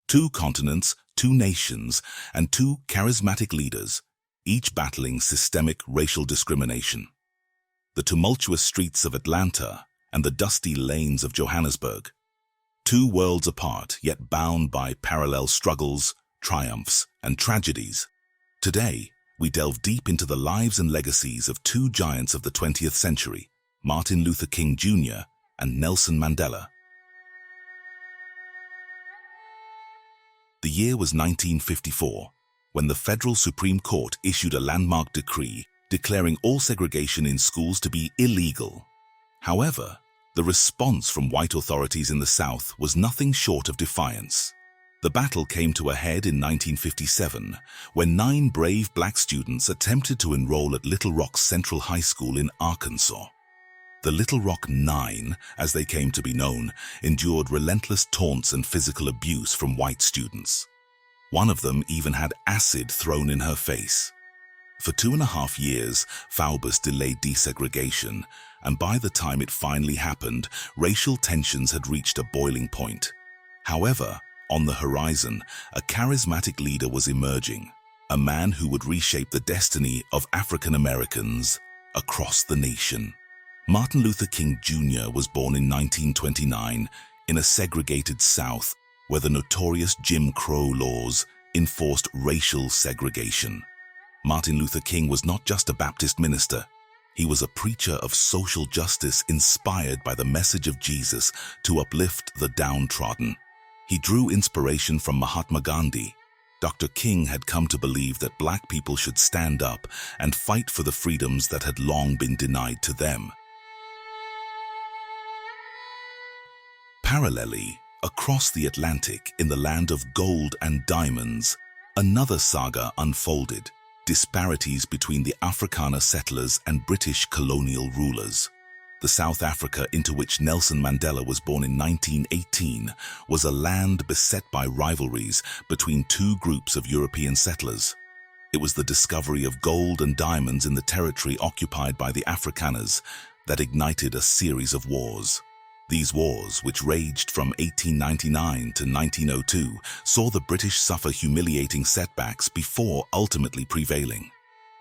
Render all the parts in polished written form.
Two continents, two nations, and two charismatic leaders, each battling systemic racial discrimination. The tumultuous streets of Atlanta and the dusty lanes of Johannesburg. Two worlds apart, yet bound by parallel struggles, triumphs, and tragedies. Today, we delve deep into the lives and legacies of two giants of the 20th century, Martin Luther King Jr. and Nelson Mandela. The year was 1954, when the Federal Supreme Court issued a landmark decree declaring all segregation in schools to be illegal. However, the response from white authorities in the South was nothing short of defiance. The battle came to a head in 1957, when 9 brave black students attempted to enroll at Little Rock Central High School in Arkansas. The Little Rock Nine, as they came to be known, endured relentless taunts and physical abuse from white students. One of them even had acid thrown in her face. For 2.5 years, Faubus delayed desegregation, and by the time it finally happened, racial tensions had reached a boiling point. However, on the horizon, a charismatic leader was emerging, a man who would reshape the destiny of African Americans across the nation. Martin Luther King Jr. was born in 1929 in a segregated South where the notorious Jim Crow laws enforced racial segregation. Martin Luther King was not just a Baptist minister. He was a preacher of social justice inspired by the message of Jesus to uplift the downtrodden. He drew inspiration from Mahatma Gandhi. Dr. King had come to believe that black people should stand up and fight for the freedoms that had long been denied to them. Parallelly, across the Atlantic, in the land of gold and diamonds, another saga unfolded: disparities between the Afrikaner settlers and British colonial rulers. The South Africa into which Nelson Mandela was born in 1918 was a land beset by rivalries between two groups of European settlers. It was the discovery of gold and diamonds in the territory occupied by the Afrikaners that ignited a series of wars. These wars, which raged from 1899 to 1902, saw the British suffer humiliating setbacks before ultimately prevailing.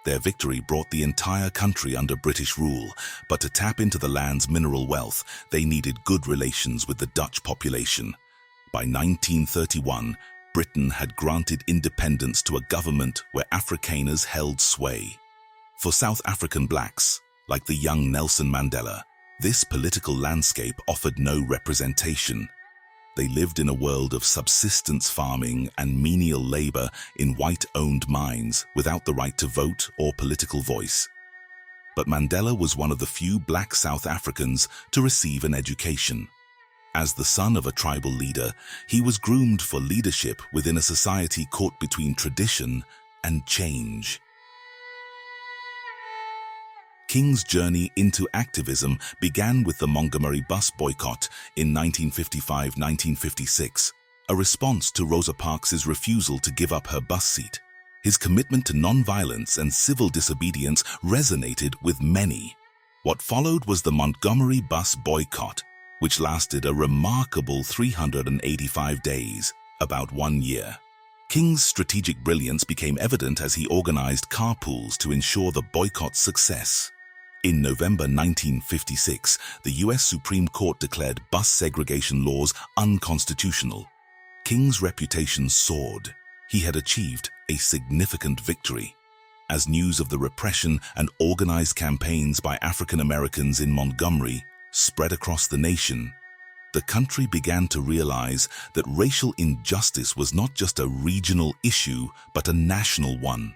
Their victory brought the entire country under British rule, but to tap into the land's mineral wealth, they needed good relations with the Dutch population. By 1931, Britain had granted independence to a government where Afrikaners held sway. For South African blacks, like the young Nelson Mandela, this political landscape offered no representation. They lived in a world of subsistence farming and menial labor in white-owned mines without the right to vote or political voice. But Mandela was one of the few black South Africans to receive an education. As the son of a tribal leader, he was groomed for leadership within a society caught between tradition and change. King's journey into activism began with the Montgomery bus boycott in 1955-1956, a response to Rosa Parks's refusal to give up her bus seat. His commitment to nonviolence and civil disobedience resonated with many. What followed was the Montgomery bus boycott, which lasted a remarkable 385 days, about 1 year. King's strategic brilliance became evident as he organized carpools to ensure the boycott's success. In November 1956, the U.S. Supreme Court declared bus segregation laws unconstitutional. King's reputation soared. He had achieved a significant victory. As news of the repression and organized campaigns by African Americans in Montgomery spread across the nation, the country began to realize that racial injustice was not just a regional issue, but a national one.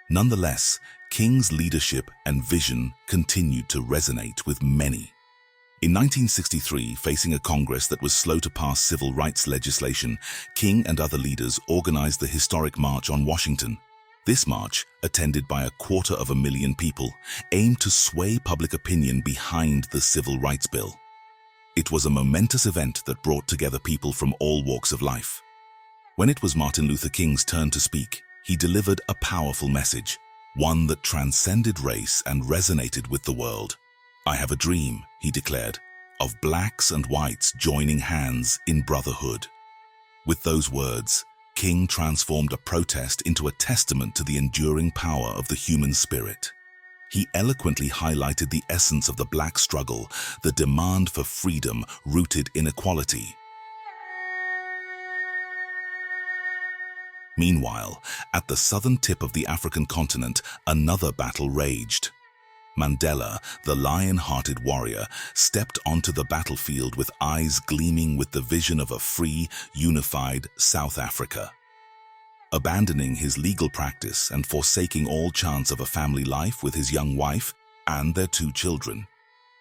Nonetheless, King's leadership and vision continued to resonate with many. In 1963, facing a Congress that was slow to pass civil rights legislation, King and other leaders organized the historic March on Washington. This march, attended by 250,000 people, aimed to sway public opinion behind the Civil Rights Bill. It was a momentous event that brought together people from all walks of life. When it was Martin Luther King's turn to speak, he delivered a powerful message, one that transcended race and resonated with the world. "I have a dream," he declared, "of blacks and whites joining hands in brotherhood." With those words, King transformed a protest into a testament to the enduring power of the human spirit. He eloquently highlighted the essence of the black struggle, the demand for freedom rooted in equality. Meanwhile, at the southern tip of the African continent, another battle raged. Mandela, the lion-hearted warrior, stepped onto the battlefield with eyes gleaming with the vision of a free, unified South Africa. Abandoning his legal practice and forsaking all chance of a family life with his young wife and their 2 children,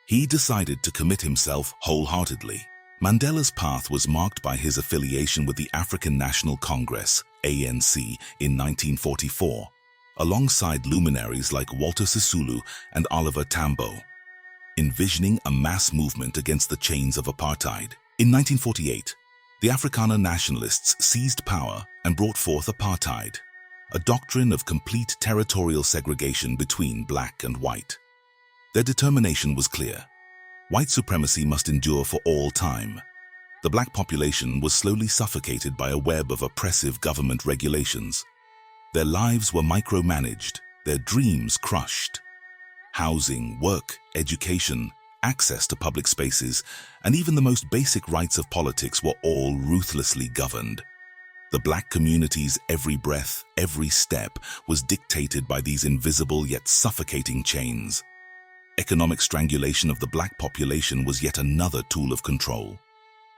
he decided to commit himself wholeheartedly. Mandela's path was marked by his affiliation with the African National Congress, ANC, in 1944, alongside luminaries like Walter Sisulu and Oliver Tambo, envisioning a mass movement against the chains of apartheid. In 1948, the Afrikaner nationalists seized power and brought forth apartheid, a doctrine of complete territorial segregation between black and white. Their determination was clear. White supremacy must endure for all time. The black population was slowly suffocated by a web of oppressive government regulations. Their lives were micromanaged, their dreams crushed. Housing, work, education, access to public spaces, and even the most basic rights of politics were all ruthlessly governed. The black community's every breath, every step was dictated by these invisible yet suffocating chains. Economic strangulation of the black population was yet another tool of control.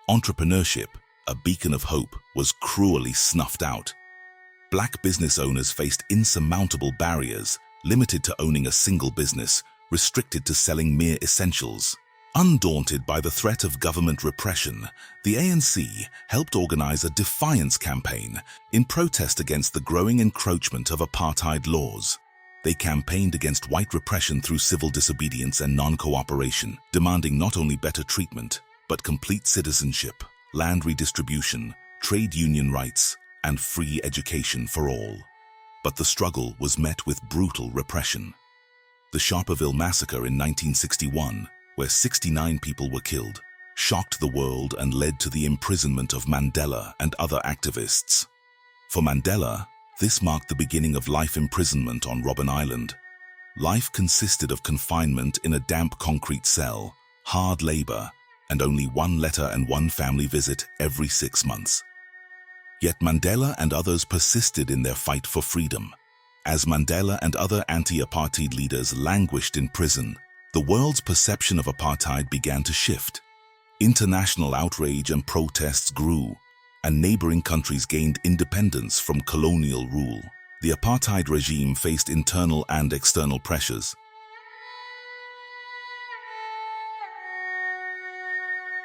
Entrepreneurship, a beacon of hope, was cruelly snuffed out. Black business owners faced insurmountable barriers, limited to owning a single business, restricted to selling mere essentials. Undaunted by the threat of government repression, the ANC helped organize a defiance campaign in protest against the growing encroachment of apartheid laws. They campaigned against white repression through civil disobedience and non-cooperation, demanding not only better treatment, but complete citizenship, land redistribution, trade union rights, and free education for all. But the struggle was met with brutal repression. The Sharperville Massacre in 1961, where 69 people were killed, shocked the world and led to the imprisonment of Mandela and other activists. For Mandela, this marked the beginning of life imprisonment on Robben Island. Life consisted of confinement in a damp concrete cell, hard labor, and only 1 letter and 1 family visit every 6 months. Yet Mandela and others persisted in their fight for freedom. As Mandela and other anti-apartheid leaders languished in prison, the world's perception of apartheid began to shift. International outrage and protests grew, and neighboring countries gained independence from colonial rule. The apartheid regime faced internal and external pressures.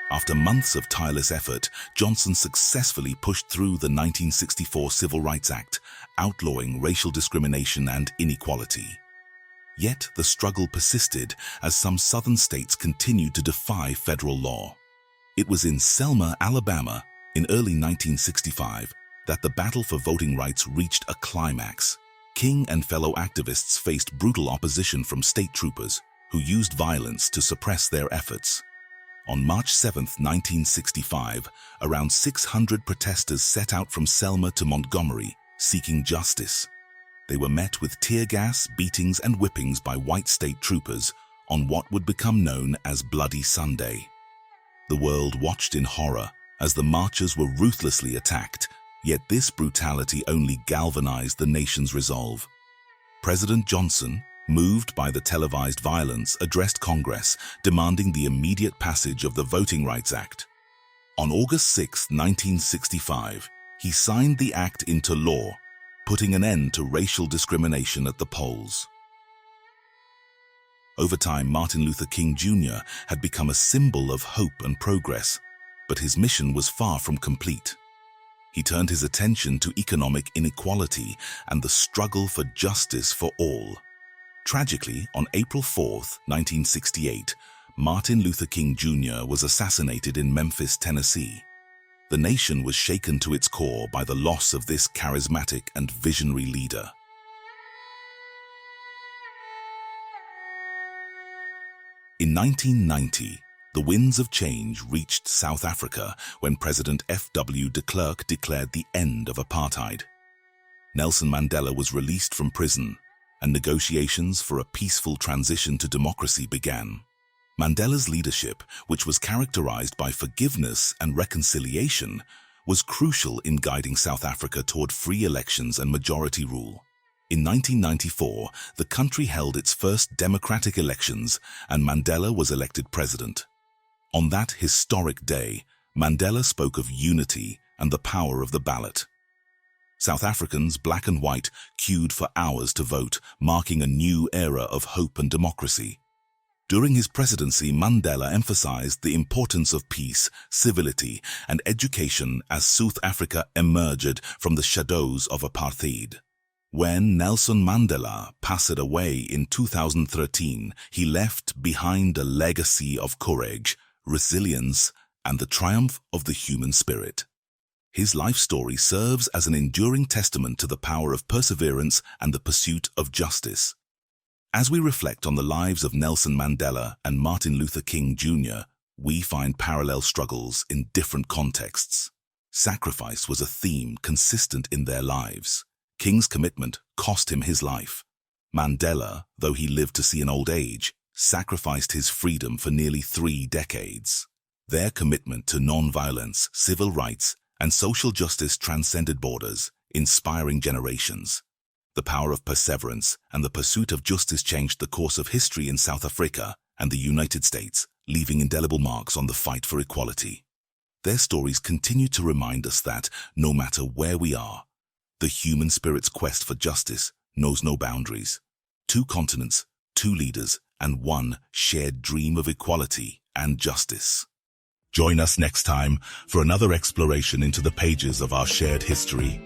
After months of tireless effort, Johnson successfully pushed through the 1964 Civil Rights Act, outlawing racial discrimination and inequality. Yet the struggle persisted as some southern states continued to defy federal law. It was in Selma, Alabama, in early 1965, that the battle for voting rights reached a climax. King and fellow activists faced brutal opposition from state troopers, who used violence to suppress their efforts. On March 7, 1965, around 600 protesters set out from Selma to Montgomery, seeking justice. They were met with tear gas, beatings, and whippings by white state troopers on what would become known as Bloody Sunday. The world watched in horror as the marchers were ruthlessly attacked, yet this brutality only galvanized the nation's resolve. President Johnson, moved by the televised violence, addressed Congress, demanding the immediate passage of the Voting Rights Act. On August 6, 1965, he signed the act into law, putting an end to racial discrimination at the polls. Over time, Martin Luther King Jr. had become a symbol of hope and progress, but his mission was far from complete. He turned his attention to economic inequality and the struggle for justice for all. Tragically, on April 4, 1968, Martin Luther King Jr. was assassinated in Memphis, Tennessee. The nation was shaken to its core by the loss of this charismatic and visionary leader. In 1990, The winds of change reached South Africa when President F.W. de Klerk declared the end of apartheid. Nelson Mandela was released from prison, and negotiations for a peaceful transition to democracy began. Mandela's leadership, which was characterized by forgiveness and reconciliation, was crucial in guiding South Africa toward free elections and majority rule. In 1994, the country held its first democratic elections, and Mandela was elected president. On that historic day, Mandela spoke of unity and the power of the ballot. South Africans, black and white, queued for hours to vote, marking a new era of hope and democracy. During his presidency, Mandela emphasized the importance of peace, civility, and education as South Africa emerged from the shadows of apartheid. When Nelson Mandela passed away in 2013, he left behind a legacy of courage, resilience, and the triumph of the human spirit. His life story serves as an enduring testament to the power of perseverance and the pursuit of justice. As we reflect on the lives of Nelson Mandela and Martin Luther King Jr., we find parallel struggles in different contexts. Sacrifice was a theme consistent in their lives. King's commitment cost him his life. Mandela, though he lived to see an old age, sacrificed his freedom for nearly 3 decades. Their commitment to non-violence, civil rights, and social justice transcended borders, inspiring generations. The power of perseverance and the pursuit of justice changed the course of history in South Africa and the United States, leaving indelible marks on the fight for equality. Their stories continue to remind us that, no matter where we are, the human spirit's quest for justice knows no boundaries. 2 continents, 2 leaders, and 1 shared dream of equality and justice. Join us next time for another exploration into the pages of our shared history.